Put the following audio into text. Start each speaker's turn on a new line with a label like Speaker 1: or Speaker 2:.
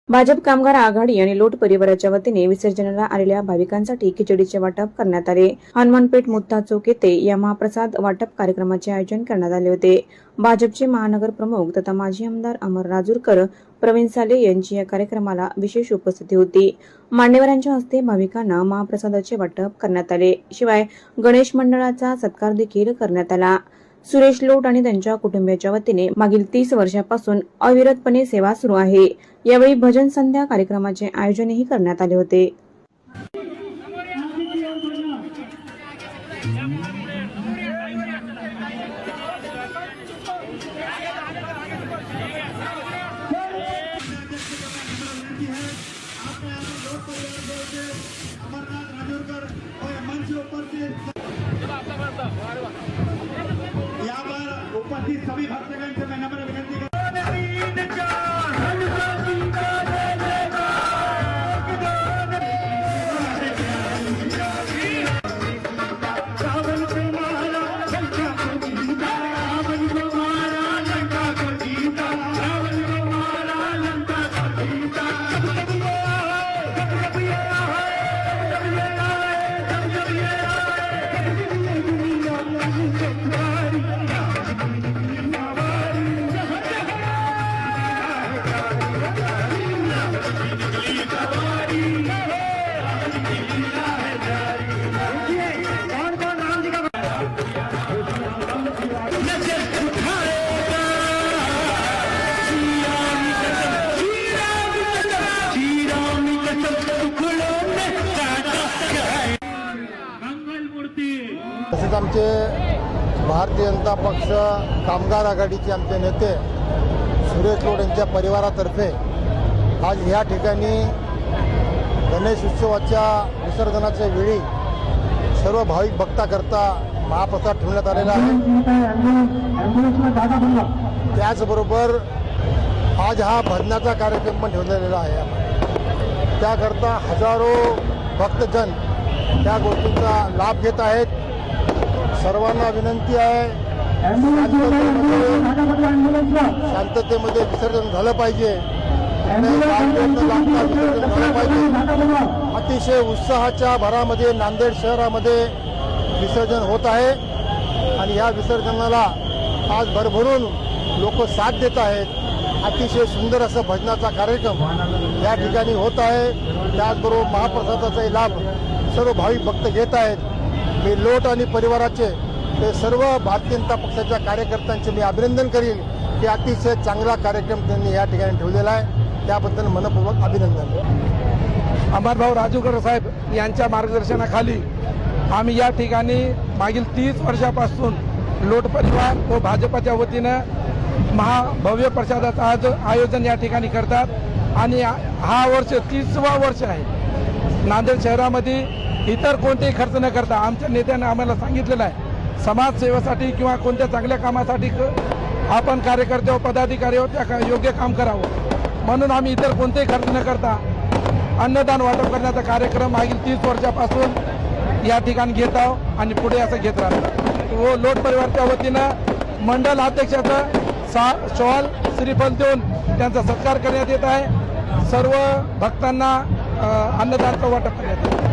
Speaker 1: भाजप कामगार आघाडी आणि लोट परिवाराच्या वतीने विसर्जनाला आलेल्या भाविकांसाठी खिचडीचे वाटप करण्यात आले। हनुमानपेठ मुत्ता चौक येथे या महाप्रसाद वाटप कार्यक्रमाचे आयोजन करण्यात आले होते। भाजपचे महानगर प्रमुख तथा माजी आमदार अमर राजूरकर, प्रवीण साले यांची या कार्यक्रमाला विशेष उपस्थिती होती। मान्यवरांच्या हस्ते भाविकांना महाप्रसादाचे वाटप करण्यात आले। शिवाय गणेश मंडळाचा सत्कार देखील करण्यात आला। सुरेश लोट आणि त्यांच्या कुटुंबियाच्या वतीने मागील 30 वर्षापासून अविरतपणे सेवा सुरू आहे। यावेळी भजन संध्या कार्यक्रमाचे आयोजनही करण्यात आले होते।
Speaker 2: उपस्थित सभी भक्तगण से मैं नम्र विनती
Speaker 3: तसेच आमचे भारतीय जनता पक्ष कामगार आघाडीचे आमचे नेते सुरेश लोट यांच्या परिवारातर्फे आज या ठिकाणी गणेश उत्सवाच्या विसर्जनाच्या वेळी सर्व भाविक भक्ताकरता महाप्रसाद ठेवण्यात आलेला आहे। त्याचबरोबर आज हा भजनाचा कार्यक्रम पण ठेवलेला आहे। त्याकरता हजारो भक्तजन त्या गोष्टींचा लाभ घेत आहेत। सर्वांना विनंती आहे, शांततेमध्ये विसर्जन झालं पाहिजे, अतिशय उत्साहाच्या भरामध्ये नांदेड शहरामध्ये विसर्जन होत आहे आणि या विसर्जनाला आज भरभरून लोक साथ देत आहेत। अतिशय सुंदर असं भजनाचा कार्यक्रम या ठिकाणी होत आहे। त्याचबरोबर महाप्रसादाचाही लाभ सर्व भाविक भक्त घेत आहेत। मी लोट आणि परिवाराचे ते सर्व भारतीय जनता पक्षाच्या कार्यकर्त्यांचे मी अभिनंदन करील की अतिशय चांगला कार्यक्रम त्यांनी या ठिकाणी ठेवलेला आहे। त्याबद्दल मनपूर्वक अभिनंदन।
Speaker 4: अमरभाऊ राजूकर साहेब यांच्या मार्गदर्शनाखाली आम्ही या ठिकाणी मागील 30 वर्षापासून लोट परिवार व भाजपच्या वतीनं महाभव्य प्रसादाचं आज आयोजन या ठिकाणी करतात आणि हा वर्ष 30वा वर्ष आहे। नांदेड शहरामध्ये इतर कोणतेही खर्च न करता आमच्या नेत्यांनी आम्हाला सांगितलेलं आहे, समाजसेवेसाठी किंवा कोणत्या चांगल्या कामासाठी आपण कार्यकर्ते व पदाधिकारी व त्या योग्य काम करावं म्हणून आम्ही इतर कोणतेही खर्च न करता अन्नदान वाटप करण्याचा कार्यक्रम मागील 30 वर्षापासून या ठिकाणी घेत आहोत आणि पुढे असं घेत राहतो। व लोट परिवारच्या वतीनं मंडल अध्यक्षाचा शॉल श्रीफल देऊन त्यांचा सत्कार करण्यात येत आहे। सर्व भक्तांना अन्नदानाचं वाटप करण्यात येत आहे।